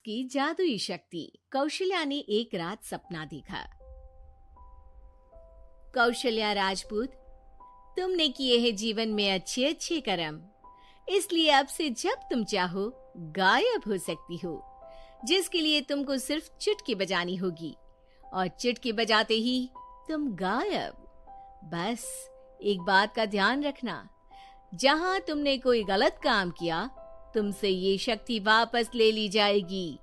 की जादुई शक्ति। कौशल्या ने एक रात सपना देखा। कौशल्या राजपूत, तुमने किए हैं जीवन में अच्छे अच्छे कर्म, इसलिए अब से जब तुम चाहो गायब हो सकती हो, जिसके लिए तुमको सिर्फ चुटकी बजानी होगी और चुटकी बजाते ही तुम गायब। बस एक बात का ध्यान रखना, जहां तुमने कोई गलत काम किया तुमसे ये शक्ति वापस ले ली जाएगी।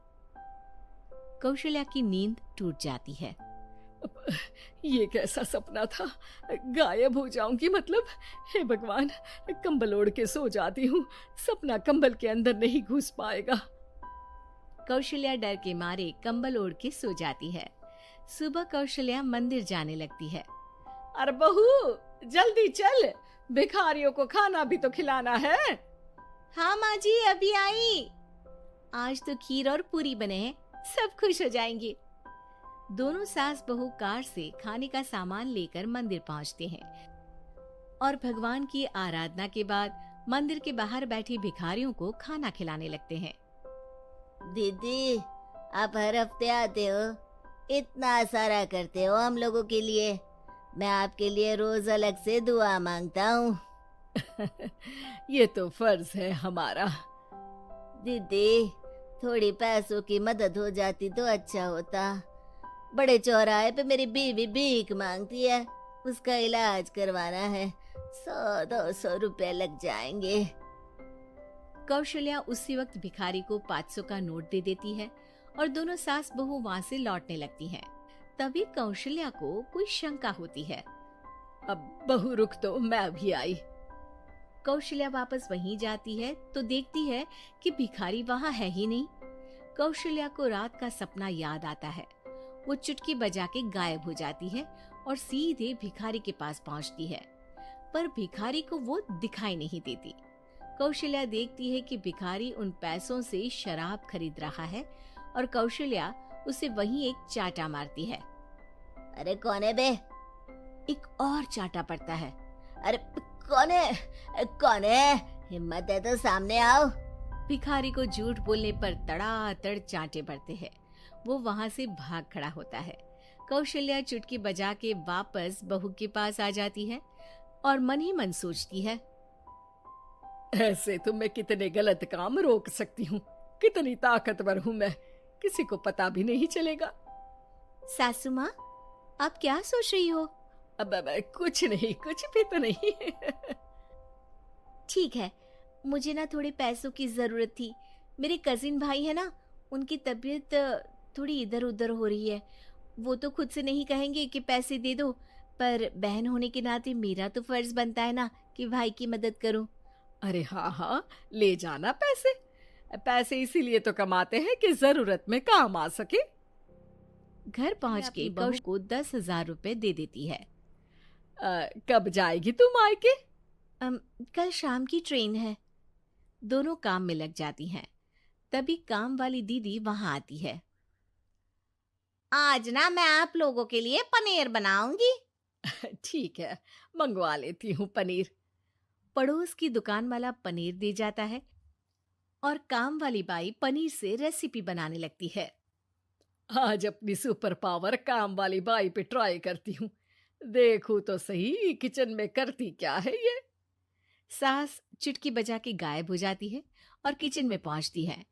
कौशल्या की नींद टूट जाती है। ये कैसा सपना था? गायब हो जाऊंगी मतलब? हे भगवान, कंबल ओढ़ के सो जाती हूँ, सपना कंबल के अंदर नहीं घुस पाएगा। कौशल्या डर के मारे कंबल ओढ़ के सो जाती है। सुबह कौशल्या मंदिर जाने लगती है। अरे बहू, जल्दी चल, भिखारियों को खाना भी तो खिलाना है। हाँ माँ जी, अभी आई। आज तो खीर और पूरी बने हैं, सब खुश हो जाएंगे। दोनों सास बहू कार से खाने का सामान लेकर मंदिर पहुंचते हैं और भगवान की आराधना के बाद मंदिर के बाहर बैठे भिखारियों को खाना खिलाने लगते हैं। दीदी, आप हर हफ्ते आते हो, इतना सारा करते हो हम लोगों के लिए। मैं आपके लिए रोज अलग से दुआ मांगता हूँ। ये तो फर्ज है हमारा। दीदी, थोड़ी पैसों की मदद हो जाती तो अच्छा होता। बड़े चौराहे पे मेरी बीवी भीख मांगती है, उसका इलाज करवाना है, 100-200 रुपए लग जाएंगे। कौशल्या उसी वक्त भिखारी को 500 का नोट दे देती है और दोनों सास बहू वहाँ से लौटने लगती हैं। तभी कौशल्या को कोई शंका होती है। अब बहू रुक, तो मैं भी आई। कौशल्या वापस वहीं जाती है तो देखती है कि भिखारी वहाँ है ही नहीं। कौशल्या को रात का सपना याद आता है। वो चुटकी बजा के गायब हो जाती है और सीधे भिखारी के पास पहुँचती है, पर भिखारी को वो दिखाई नहीं देती। कौशल्या देखती है कि भिखारी उन पैसों से शराब खरीद रहा है और कौशल्या उसे वहीं एक चाटा मारती है। अरे कौन है बे? एक और चाटा पड़ता है। अरे कौन है? कौन है? हिम्मत है तो सामने आओ। भिखारी को झूठ बोलने पर तड़ातड़ चांटे पड़ते हैं। वो वहाँ से भाग खड़ा होता है। कौशल्या चुटकी बजा के वापस बहू के पास आ जाती है और मन ही मन सोचती है, ऐसे तो मैं कितने गलत काम रोक सकती हूँ, कितनी ताकतवर हूँ मैं, किसी को पता भी नहीं चलेगा। सासू माँ, आप क्या सोच रही हो? अब कुछ नहीं, कुछ भी तो नहीं। ठीक है, मुझे ना थोड़े पैसों की जरूरत थी। मेरे कजिन भाई है ना, उनकी तबीयत थोड़ी इधर उधर हो रही है। वो तो खुद से नहीं कहेंगे कि पैसे दे दो, पर बहन होने के नाते मेरा तो फर्ज बनता है ना कि भाई की मदद करूं। अरे हाँ हाँ, ले जाना पैसे। पैसे इसीलिए तो कमाते हैं कि जरूरत में काम आ सके। घर पहुंच के बहू को 10,000 रुपए दे देती है। कब जाएगी तू मायके? कल शाम की ट्रेन है। दोनों काम में लग जाती हैं। तभी काम वाली दीदी वहां आती है। आज ना मैं आप लोगों के लिए पनीर बनाऊंगी। ठीक है, मंगवा लेती हूँ पनीर। पड़ोस की दुकान वाला पनीर दे जाता है और काम वाली बाई पनीर से रेसिपी बनाने लगती है। आज अपनी सुपर पावर काम वाली बाई पे ट्राई करती हूँ, देखूं तो सही किचन में करती क्या है ये। सास चुटकी बजा के गायब हो जाती है और किचन में पहुंचती है।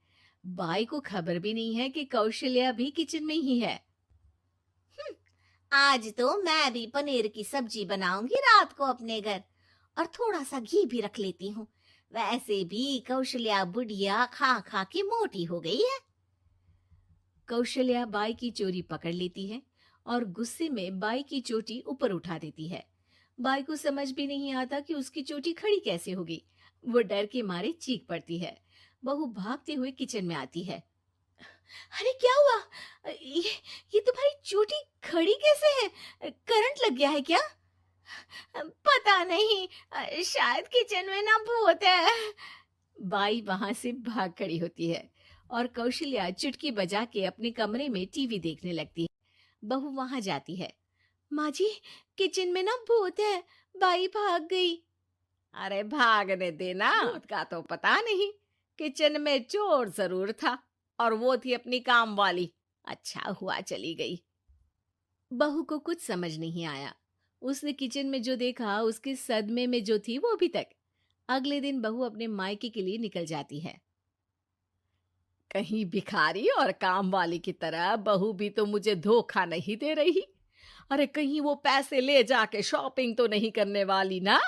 बाई को खबर भी नहीं है कि कौशल्या भी किचन में ही है। आज तो मैं भी पनीर की सब्जी बनाऊंगी रात को अपने घर, और थोड़ा सा घी भी रख लेती हूँ। वैसे भी कौशल्या बुढ़िया खा खा के मोटी हो गई है। कौशल्या बाई की चोरी पकड़ लेती है और गुस्से में बाई की चोटी ऊपर उठा देती है। बाई को समझ भी नहीं आता कि उसकी चोटी खड़ी कैसे होगी। वो डर के मारे चीख पड़ती है। बहू भागते हुए किचन में आती है। अरे क्या हुआ? ये तुम्हारी चोटी खड़ी कैसे है? करंट लग गया है क्या? पता नहीं, शायद किचन में ना भूत है। बाई वहां से भाग खड़ी होती है और कौशल्या चुटकी बजा के अपने कमरे में टीवी देखने लगती है। बहू वहां जाती है। माँ जी, किचन में ना भूत है, बाई भाग गई। अरे भागने देना, भूत का तो पता नहीं, किचन में चोर जरूर था, और वो थी अपनी काम वाली। अच्छा हुआ चली गई। बहू को कुछ समझ नहीं आया। उसने किचन में जो देखा उसके सदमे में जो थी वो अभी तक। अगले दिन बहू अपने मायके के लिए निकल जाती है। कहीं भिखारी और काम वाली की तरह बहू भी तो मुझे धोखा नहीं दे रही। अरे कहीं वो पैसे ले जाके शॉपिंग तो नहीं करने वाली ना।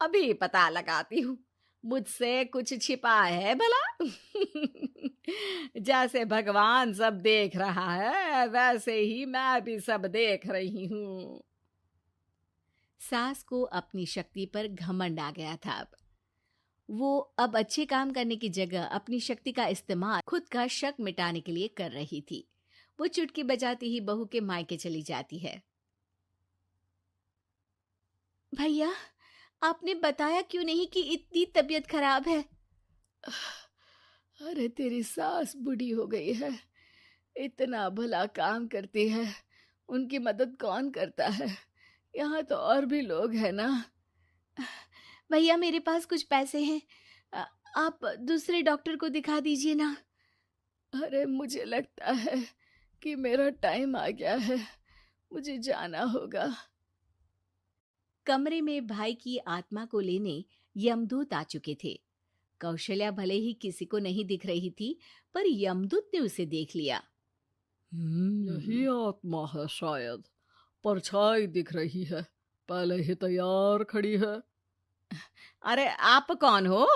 अभी पता लगाती हूँ मुझसे कुछ छिपा है भला। जैसे भगवान सब देख रहा है वैसे ही मैं भी सब देख रही हूँ। सास को अपनी शक्ति पर घमंड आ गया था। वो अब अच्छे काम करने की जगह अपनी शक्ति का इस्तेमाल खुद का शक मिटाने के लिए कर रही थी। वो चुटकी बजाती ही बहू के मायके चली जाती है। भैया, आपने बताया क्यों नहीं कि इतनी तबीयत खराब है? अरे तेरी सास बूढ़ी हो गई है, इतना भला काम करती है, उनकी मदद कौन करता है? यहाँ तो और भी लोग हैं ना। भैया, मेरे पास कुछ पैसे हैं, आप दूसरे डॉक्टर को दिखा दीजिए ना। अरे मुझे लगता है कि मेरा टाइम आ गया है, मुझे जाना होगा। कमरे में भाई की आत्मा को लेने यमदूत आ चुके थे। कौशल्या भले ही किसी को नहीं दिख रही थी, पर यमदूत ने उसे देख लिया। यही आत्मा है शायद, परछाई दिख रही है, पहले ही तैयार खड़ी है। अरे आप कौन हो?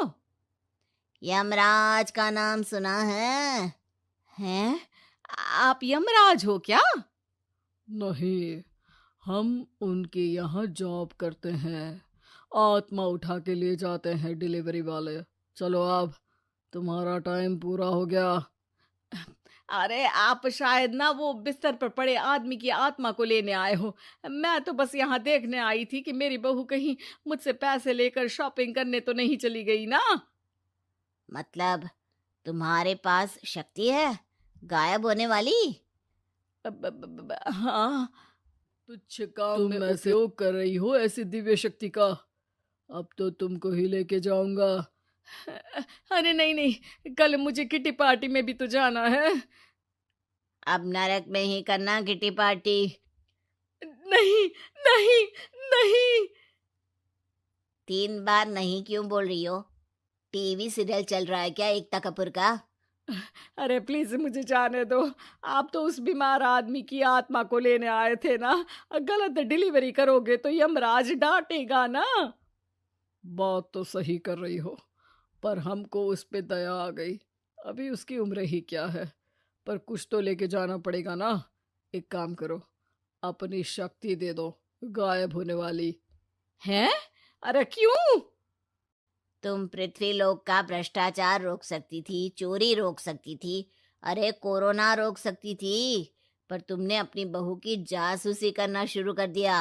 यमराज का नाम सुना है? हैं? आप यमराज हो क्या? नहीं, हम उनके यहाँ जॉब करते हैं, आत्मा उठा के ले जाते हैं डिलीवरी वाले। चलो अब तुम्हारा टाइम पूरा हो गया। अरे आप शायद ना वो बिस्तर पर पड़े आदमी की आत्मा को लेने आए हो। मैं तो बस यहाँ देखने आई थी कि मेरी बहू कहीं मुझसे पैसे लेकर शॉपिंग करने तो नहीं चली गई ना। मतलब तुम्हारे पास शक्ति है गायब होने वाली? हाँ। तुच्छ काम तुम ऐसे उपयोग कर रही हो ऐसी दिव्य शक्ति का, अब तो तुमको ही लेके जाऊंगा। अरे नहीं नहीं, कल मुझे किटी पार्टी में भी तो जाना है। अब नरक में ही करना किटी पार्टी। नहीं नहीं नहीं। 3 बार नहीं क्यों बोल रही हो? टीवी सीरियल चल रहा है क्या एकता कपूर का? अरे प्लीज मुझे जाने दो। आप तो उस बीमार आदमी की आत्मा को लेने आए थे ना। गलत डिलीवरी करोगे तो यमराज डांटेगा ना। बात तो सही कर रही हो, पर हमको उस पे दया आ गई। अभी उसकी उम्र ही क्या है, पर कुछ तो लेके जाना पड़ेगा ना। एक काम करो, अपनी शक्ति दे दो, गायब होने वाली है। अरे क्यों? तुम पृथ्वी लोक का भ्रष्टाचार रोक सकती थी, चोरी रोक सकती थी, अरे कोरोना रोक सकती थी, पर तुमने अपनी बहू की जासूसी करना शुरू कर दिया।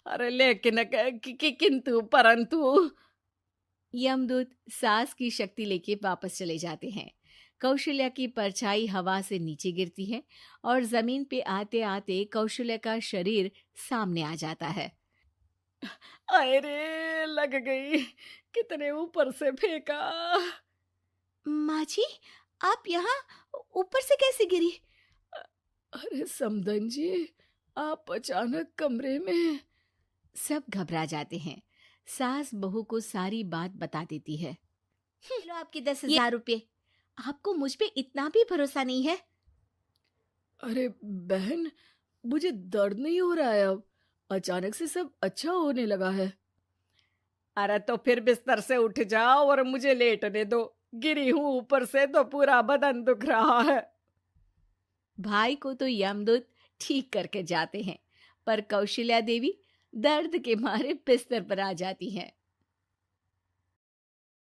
अरे लेकिन किंतु परंतु। यमदूत सास की शक्ति लेके वापस चले जाते हैं। कौशल्या की परछाई हवा से नीचे गिरती है और जमीन पे आते आते कौशल्या का शरीर सामने आ जाता है। अरे लग गई, कितने ऊपर से फेंका। माँ जी, आप यहाँ ऊपर से कैसे गिरी? अरे समधन जी, आप अचानक कमरे में। सब घबरा जाते हैं। सास बहू को सारी बात बता देती है। लो आपके 10,000 रुपये। आपको मुझ पे इतना भी भरोसा नहीं है? अरे बहन, मुझे दर्द नहीं हो रहा है, अब अचानक से सब अच्छा होने लगा है। अरे तो फिर बिस्तर से उठ जाओ और मुझे लेटने दो। गिरी हूं ऊपर से तो पूरा बदन दुख रहा है। भाई को तो यमदूत ठीक करके जाते हैं, पर कौशल्या देवी दर्द के मारे बिस्तर पर आ जाती हैं।